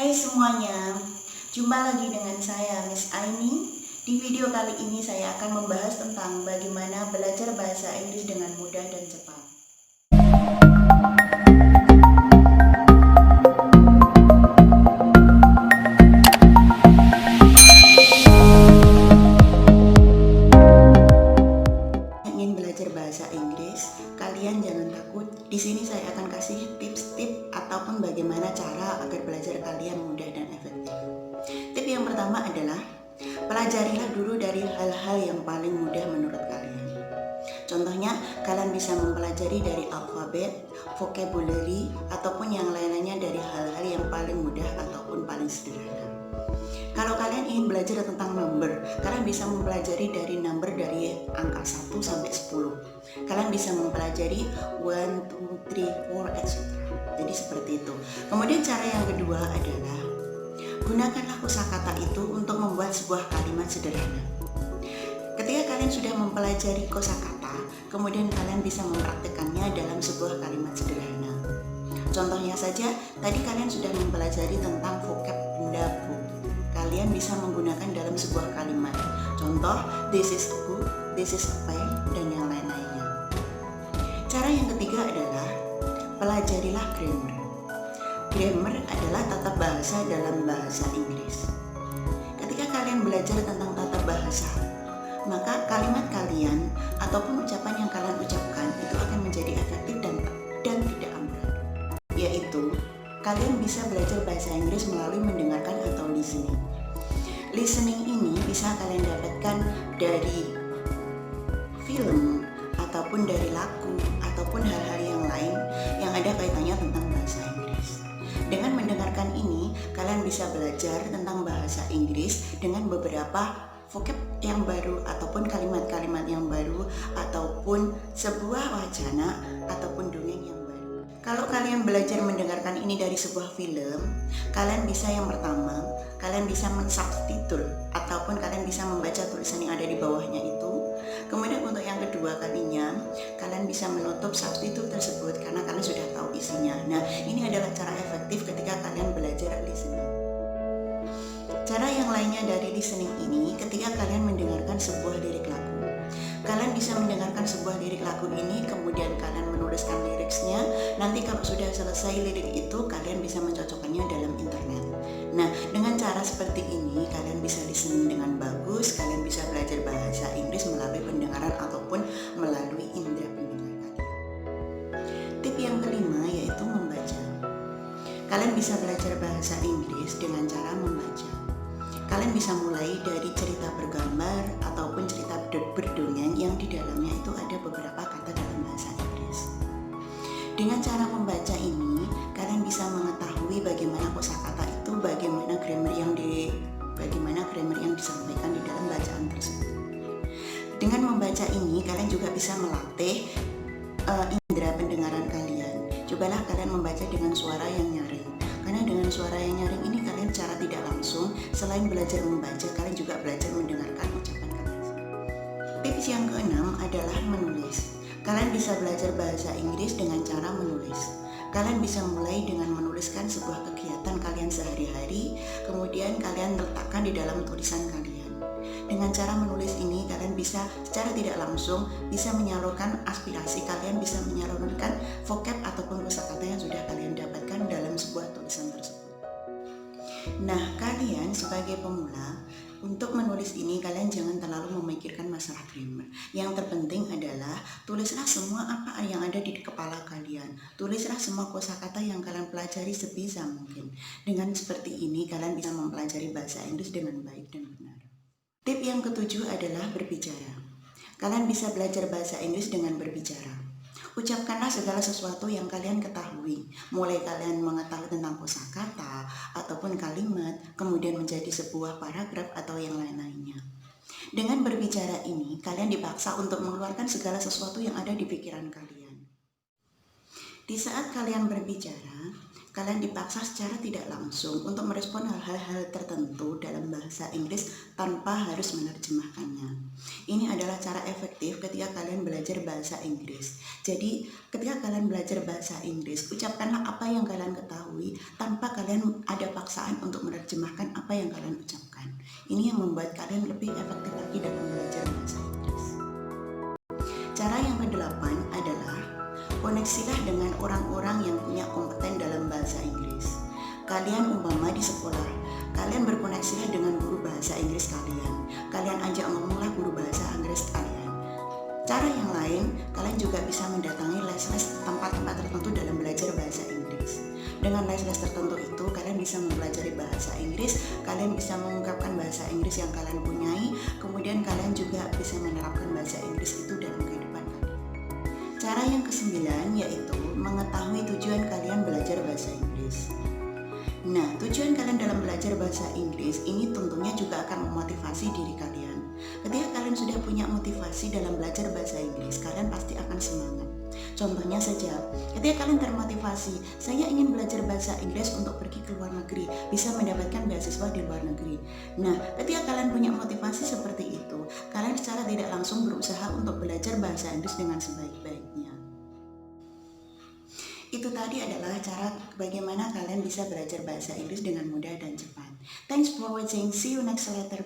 Hai semuanya, jumpa lagi dengan saya Miss Aini. Di video kali ini saya akan membahas tentang bagaimana belajar bahasa Inggris dengan mudah dan cepat. Ingin belajar bahasa Inggris, kalian jangan takut. Di sini saya akan kasih tips-tips ataupun bagaimana cara agar belajar kalian mudah dan efektif. Tip yang pertama adalah pelajarilah dulu dari hal-hal yang paling mudah menurut kalian. Contohnya, kalian bisa mempelajari dari alfabet, vocabulary, ataupun yang lain-lainnya dari hal-hal yang paling mudah ataupun paling sederhana. Kalau kalian ingin belajar tentang number, kalian bisa mempelajari dari number dari angka 1 sampai 10. Kalian bisa mempelajari 1, 2, 3, 4, etc. Jadi seperti itu. Kemudian cara yang kedua adalah gunakanlah kosakata itu untuk membuat sebuah kalimat sederhana. Ketika kalian sudah mempelajari kosakata, kemudian kalian bisa mempraktekannya dalam sebuah kalimat sederhana. Contohnya saja, tadi kalian sudah mempelajari tentang vocab benda book. Kalian bisa menggunakan dalam sebuah kalimat. Contoh, this is a book, this is a pen, dan yang lain-lainnya. Cara yang ketiga adalah pelajarilah grammar. Grammar adalah tata bahasa dalam bahasa Inggris. Ketika kalian belajar tentang tata bahasa, maka kalimat kalian ataupun ucapan yang kalian ucapkan itu akan menjadi efektif dan tidak amburadul. Yaitu, kalian bisa belajar bahasa Inggris melalui mendengarkan atau listening. Listening ini bisa kalian dapatkan dari film, ataupun dari lagu, ataupun hal-hal yang lain yang ada kaitannya tentang bahasa Inggris. Dengan mendengarkan ini, kalian bisa belajar tentang bahasa Inggris dengan beberapa vocab yang baru, ataupun kalimat-kalimat yang baru, ataupun sebuah wacana, ataupun dongeng yang baru. Kalau kalian belajar mendengarkan ini dari sebuah film, kalian bisa yang pertama, kalian bisa mensubtitle, ataupun kalian bisa membaca tulisan yang ada di bawahnya itu. Kemudian untuk yang kedua kalinya, kalian bisa menutup subtitle tersebut karena kalian sudah tahu isinya. Nah, ini adalah cara efektif ketika kalian belajar listening. Cara yang lainnya dari listening ini, ketika kalian mendengarkan sebuah lirik lagu, kalian bisa mendengarkan sebuah lirik lagu ini, kemudian kalian menuliskan liriksnya. Nanti kalau sudah selesai lirik itu, kalian bisa mencocokkannya dalam internet. Nah, dengan cara seperti ini, kalian bisa listening dengan bagus, kalian bisa belajar bahasa Inggris melalui pendengaran ataupun melalui indera pendengar kalian. Tip yang kelima yaitu membaca. Kalian bisa belajar bahasa Inggris dengan cara membaca. Kalian bisa mulai dari cerita bergambar ataupun cerita berdongeng yang di dalamnya itu ada beberapa kata dalam bahasa Inggris. Dengan cara membaca ini, kalian bisa mengetahui bagaimana kosakata itu, bagaimana grammar yang disampaikan di dalam bacaan tersebut. Dengan membaca ini, kalian juga bisa melatih indera pendengaran kalian. Cobalah kalian membaca dengan suara yang nyaring. Karena dengan suara yang nyaring ini kalian secara tidak langsung, selain belajar membaca, kalian juga belajar mendengarkan ucapan kalian. Tips yang keenam adalah menulis. Kalian bisa belajar bahasa Inggris dengan cara menulis. Kalian bisa mulai dengan menuliskan sebuah kegiatan kalian sehari-hari, kemudian kalian letakkan di dalam tulisan kalian. Dengan cara menulis ini, kalian bisa secara tidak langsung bisa menyalurkan aspirasi kalian, bisa menyalurkan vocab ataupun kosakata yang sudah kalian dapatkan dalam sebuah tulisan tersebut. Nah, kalian sebagai pemula, untuk menulis ini kalian jangan terlalu memikirkan masalah grammar. Yang terpenting adalah tulislah semua apa yang ada di kepala kalian. Tulislah semua kosakata yang kalian pelajari sebisa mungkin. Dengan seperti ini kalian bisa mempelajari bahasa Inggris dengan baik dan benar. Tip yang ketujuh adalah berbicara. Kalian bisa belajar bahasa Inggris dengan berbicara. Ucapkanlah segala sesuatu yang kalian ketahui, mulai kalian mengetahui tentang kosakata ataupun kalimat, kemudian menjadi sebuah paragraf atau yang lain-lainnya. Dengan berbicara ini, kalian dipaksa untuk mengeluarkan segala sesuatu yang ada di pikiran kalian. Di saat kalian berbicara, kalian dipaksa secara tidak langsung untuk merespon hal-hal tertentu dalam bahasa Inggris tanpa harus menerjemahkannya. Ini adalah cara efektif ketika kalian belajar bahasa Inggris. Jadi, ketika kalian belajar bahasa Inggris, ucapkanlah apa yang kalian ketahui tanpa kalian ada paksaan untuk menerjemahkan apa yang kalian ucapkan. Ini yang membuat kalian lebih efektif lagi dalam belajar bahasa Inggris. Cara yang kedelapan adalah koneksilah dengan orang-orang yang punya kompeten dalam bahasa Inggris. Kalian umpama di sekolah, kalian berkoneksilah dengan guru bahasa Inggris kalian. Kalian ajak ngomonglah guru bahasa Inggris kalian. Cara yang lain, kalian juga bisa mendatangi les-les tempat-tempat tertentu dalam belajar bahasa Inggris. Dengan les-les tertentu itu, kalian bisa mempelajari bahasa Inggris, kalian bisa mengungkapkan bahasa Inggris yang kalian punyai, kemudian kalian juga bisa menerapkan bahasa Inggris itu dalam kehidupan kalian. Cara yang kesembilan yaitu mengetahui tujuan kalian belajar bahasa Inggris. Nah, tujuan kalian dalam belajar bahasa Inggris ini tentunya juga akan memotivasi diri kalian. Ketika kalian sudah punya motivasi dalam belajar bahasa Inggris, kalian pasti akan semangat. Contohnya saja, ketika kalian termotivasi, saya ingin belajar bahasa Inggris untuk pergi ke luar negeri, bisa mendapatkan beasiswa di luar negeri. Nah, ketika kalian punya motivasi seperti itu, kalian secara tidak langsung berusaha untuk belajar bahasa Inggris dengan sebaik-baiknya. Itu tadi adalah cara bagaimana kalian bisa belajar bahasa Inggris dengan mudah dan cepat. Thanks for watching. See you next letter.